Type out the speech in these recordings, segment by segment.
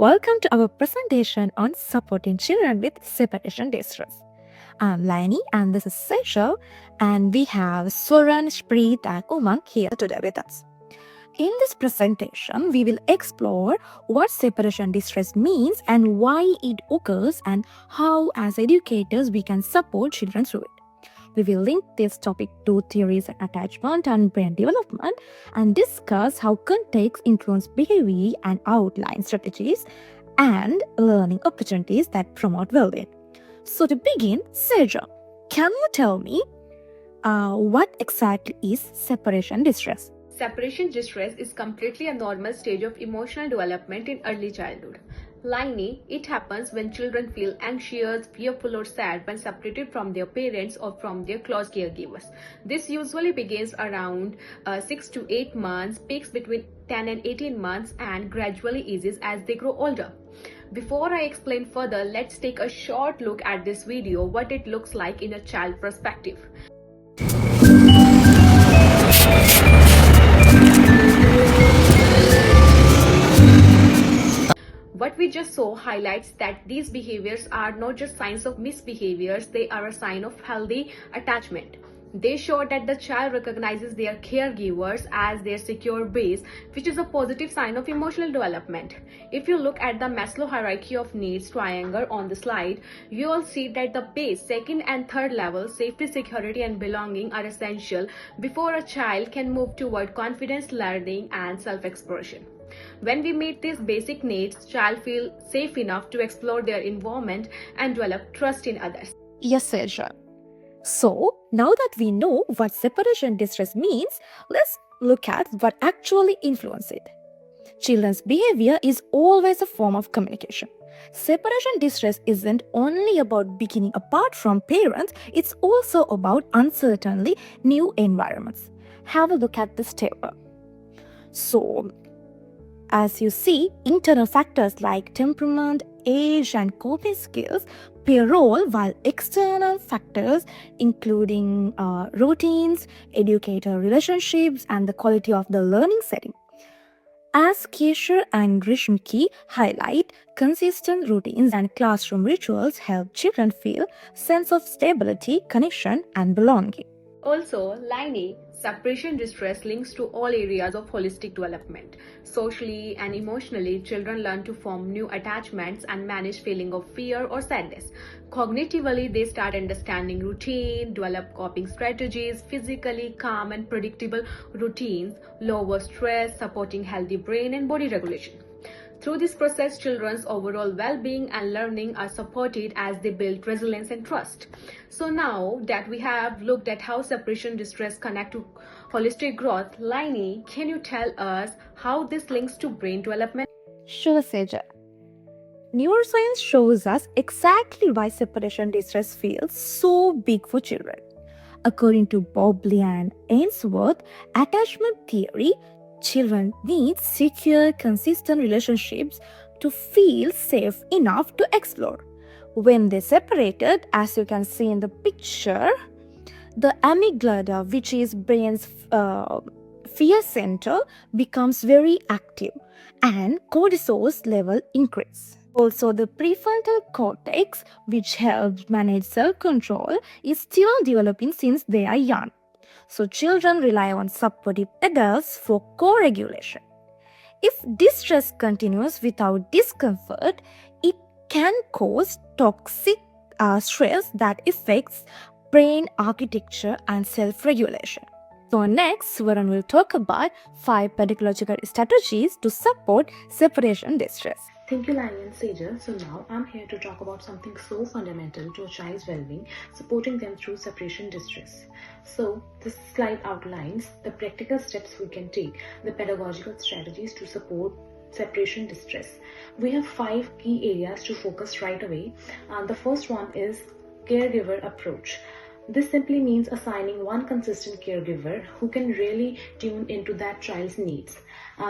Welcome to our presentation on supporting children with separation distress. I'm Laini and this is Sesha, and we have Swaran, Shpreet and Umang here today with us. In this presentation, we will explore what separation distress means and why it occurs and how as educators we can support children through it. We will link this topic to theories of attachment and brain development and discuss how context influence behavior and outline strategies and learning opportunities that promote well-being. So to begin, Seja, can you tell me what exactly is separation distress? Separation distress is completely a normal stage of emotional development in early childhood. Laini, it happens when children feel anxious, fearful, or sad when separated from their parents or from their close caregivers. This usually begins around 6 to 8 months, peaks between 10 and 18 months, and gradually eases as they grow older. Before I explain further, let's take a short look at this video, what it looks like in a child perspective. What we just saw highlights that these behaviors are not just signs of misbehaviors, they are a sign of healthy attachment. They show that the child recognizes their caregivers as their secure base, which is a positive sign of emotional development. If you look at the Maslow hierarchy of needs triangle on the slide, you will see that the base, second and third level, safety, security, and belonging are essential before a child can move toward confidence, learning, and self-expression. When we meet these basic needs, child feel safe enough to explore their environment and develop trust in others. Yes, Seja. So, now that we know what separation distress means, let's look at what actually influences it. Children's behavior is always a form of communication. Separation distress isn't only about beginning apart from parents, it's also about uncertainly new environments. Have a look at this table. So, as you see, internal factors like temperament, age, and coping skills play a role, while external factors, including routines, educator relationships, and the quality of the learning setting. As Kesher and Rishmiki highlight, consistent routines and classroom rituals help children feel sense of stability, connection, and belonging. Also, Laini, separation distress links to all areas of holistic development. Socially and emotionally, children learn to form new attachments and manage feeling of fear or sadness. Cognitively, they start understanding routine, develop coping strategies, physically calm and predictable routines, lower stress, supporting healthy brain and body regulation. Through this process, children's overall well-being and learning are supported as they build resilience and trust. So now that we have looked at how separation distress connect to holistic growth, Laini, can you tell us how this links to brain development? Sure, Seja. Neuroscience shows us exactly why separation distress feels so big for children. According to Bobley and Ainsworth, attachment theory, children need secure, consistent relationships to feel safe enough to explore. When they separated, as you can see in the picture, the amygdala, which is brain's fear center, becomes very active and cortisol's level increase. Also, the prefrontal cortex, which helps manage self-control, is still developing since they are young. So children rely on supportive adults for co-regulation. If distress continues without discomfort, it can cause toxic stress that affects brain architecture and self-regulation. So next, Swaran will talk about 5 pedagogical strategies to support separation distress. Thank you, Lani and Seja. So now I'm here to talk about something so fundamental to a child's well-being, supporting them through separation distress. So this slide outlines the practical steps we can take, the pedagogical strategies to support separation distress. We have 5 key areas to focus right away. The first one is caregiver approach. This simply means assigning one consistent caregiver who can really tune into that child's needs.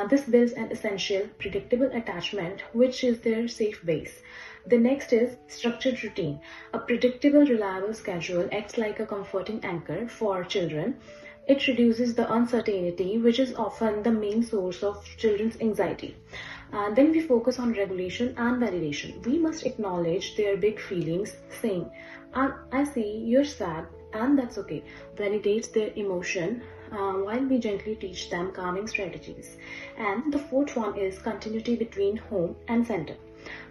This builds an essential, predictable attachment, which is their safe base. The next is structured routine. A predictable, reliable schedule acts like a comforting anchor for children. It reduces the uncertainty, which is often the main source of children's anxiety. And then we focus on regulation and validation. We must acknowledge their big feelings, saying, I see you're sad, and that's okay. Validates their emotion while we gently teach them calming strategies. And the fourth one is continuity between home and center.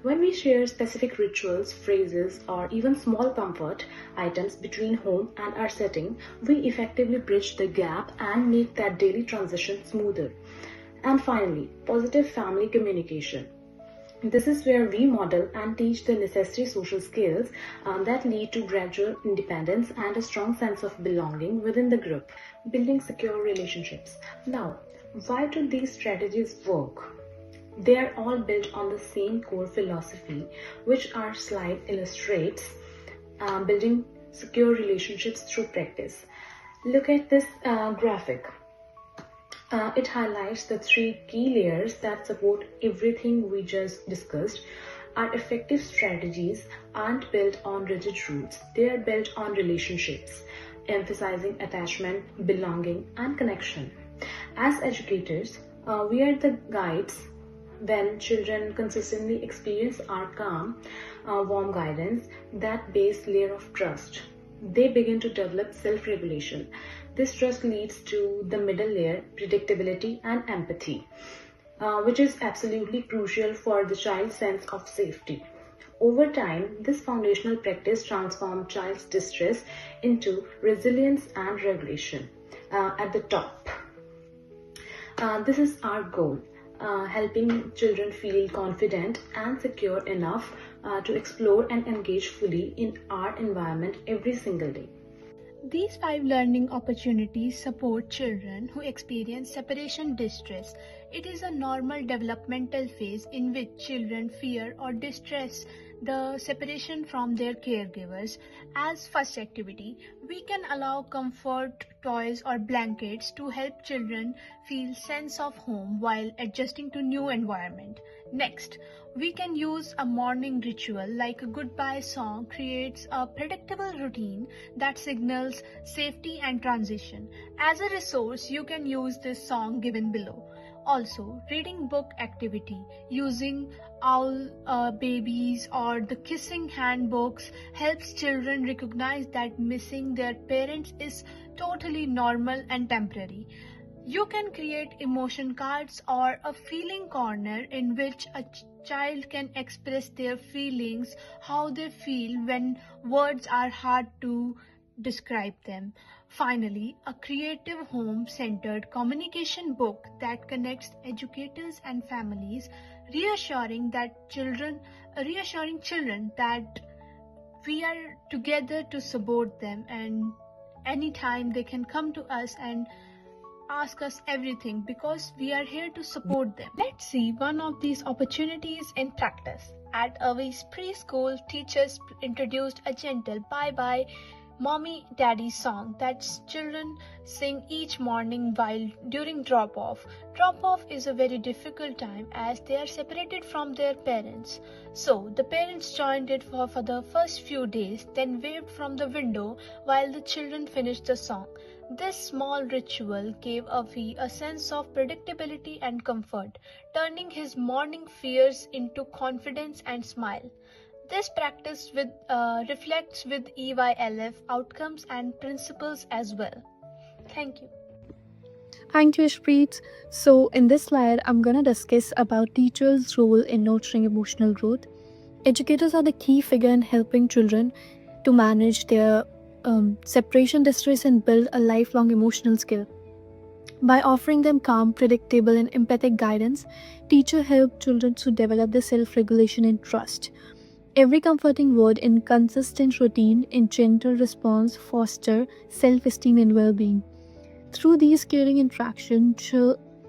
When we share specific rituals, phrases, or even small comfort items between home and our setting, we effectively bridge the gap and make that daily transition smoother. And finally, positive family communication. This is where we model and teach the necessary social skills that lead to gradual independence and a strong sense of belonging within the group, building secure relationships. Now, why do these strategies work? They are all built on the same core philosophy, which our slide illustrates, building secure relationships through practice. Look at this graphic. It highlights the three key layers that support everything we just discussed. Our effective strategies aren't built on rigid rules, they are built on relationships, emphasizing attachment, belonging, and connection. As educators, we are the guides. When children consistently experience our calm, warm guidance, that base layer of trust, they begin to develop self-regulation. This trust leads to the middle layer, predictability and empathy, which is absolutely crucial for the child's sense of safety. Over time, this foundational practice transforms child's distress into resilience and regulation. At the top, this is our goal. Helping children feel confident and secure enough to explore and engage fully in our environment every single day. These 5 learning opportunities support children who experience separation distress. It is a normal developmental phase in which children fear or distress the separation from their caregivers. As first activity, we can allow comfort, toys or blankets to help children feel sense of home while adjusting to new environment. Next, we can use a morning ritual like a goodbye song creates a predictable routine that signals safety and transition. As a resource, you can use this song given below. Also, reading book activity using owl babies or the kissing handbooks helps children recognize that missing their parents is totally normal and temporary. You can create emotion cards or a feeling corner in which a child can express their feelings, how they feel when words are hard to describe them. Finally, a creative home-centered communication book that connects educators and families, reassuring children that we are together to support them, and anytime they can come to us and ask us everything because we are here to support them. Let's see one of these opportunities in practice. At Avi's preschool, teachers introduced a gentle bye-bye mommy daddy song that children sing each morning while during drop off. Drop off is a very difficult time as they are separated from their parents. So the parents joined it for the first few days, then waved from the window while the children finished the song. This small ritual gave Avi a sense of predictability and comfort, turning his morning fears into confidence and smile. This practice reflects with EYLF outcomes and principles as well. Thank you. Thank you, Shpreet. So, in this slide, I'm going to discuss about teachers' role in nurturing emotional growth. Educators are the key figure in helping children to manage their separation distress and build a lifelong emotional skill. By offering them calm, predictable, and empathic guidance, teachers help children to develop the self-regulation and trust. Every comforting word in consistent routine and gentle response foster self-esteem and well-being. Through these caring interactions,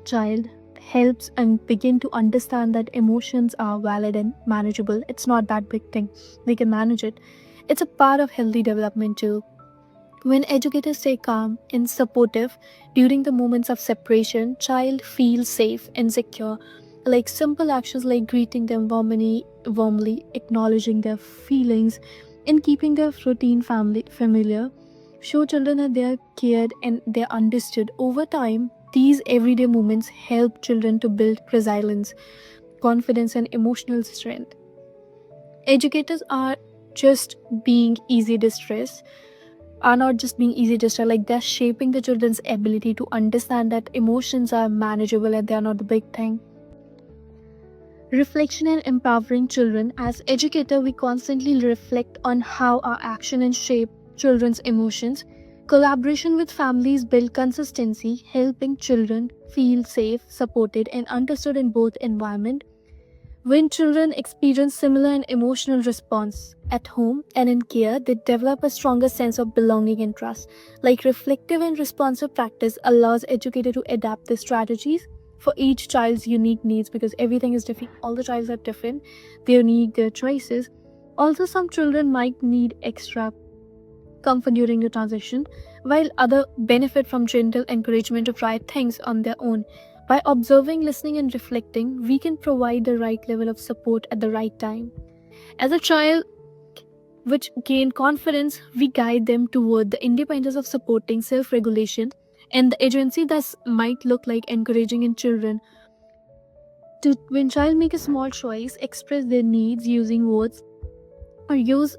child helps and begin to understand that emotions are valid and manageable. It's not that big thing. They can manage it. It's a part of healthy development too. When educators stay calm and supportive during the moments of separation, child feels safe and secure. Like simple actions like greeting them warmly acknowledging their feelings, and keeping their routine family familiar show children that they are cared and they are understood. Over time, these everyday moments help children to build resilience, confidence, and emotional strength. Educators just being easy distress are not just being easy distress, like they're shaping the children's ability to understand that emotions are manageable and they are not the big thing. Reflection and empowering children. As educator, we constantly reflect on how our action and shape children's emotions. Collaboration with families build consistency, helping children feel safe, supported, and understood in both environment. When children experience similar and emotional response at home and in care, they develop a stronger sense of belonging and trust. Like reflective and responsive practice allows educator to adapt the strategies for each child's unique needs, because everything is different. All the childs are different, their need, their choices. Also, some children might need extra comfort during the transition, while others benefit from gentle encouragement to try things on their own. By observing, listening, and reflecting, we can provide the right level of support at the right time. As a child which gain confidence, we guide them toward the independence of supporting self-regulation and the agency that might look like encouraging in children to, when child make a small choice, express their needs using words or use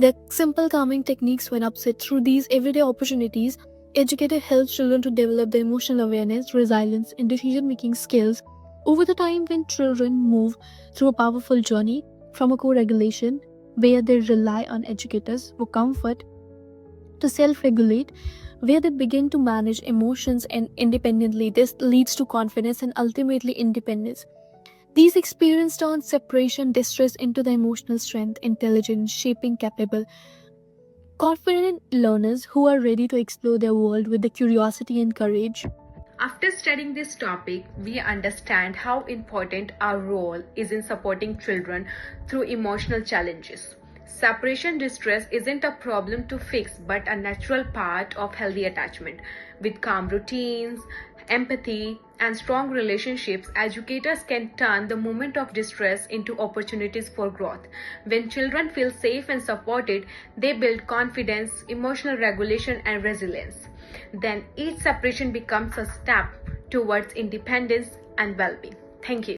the simple calming techniques when upset. Through these everyday opportunities, educator helps children to develop their emotional awareness, resilience, and decision-making skills. Over the time, when children move through a powerful journey from a co-regulation where they rely on educators for comfort to self-regulate, where they begin to manage emotions and independently, this leads to confidence and ultimately independence. These experiences turn separation distress into the emotional strength, intelligence, shaping capable, confident learners who are ready to explore their world with the curiosity and courage. After studying this topic, we understand how important our role is in supporting children through emotional challenges. Separation distress isn't a problem to fix but a natural part of healthy attachment. With calm routines, empathy, and strong relationships, educators can turn the moment of distress into opportunities for growth. When children feel safe and supported, they build confidence, emotional regulation, and resilience. Then each separation becomes a step towards independence and well being. Thank you.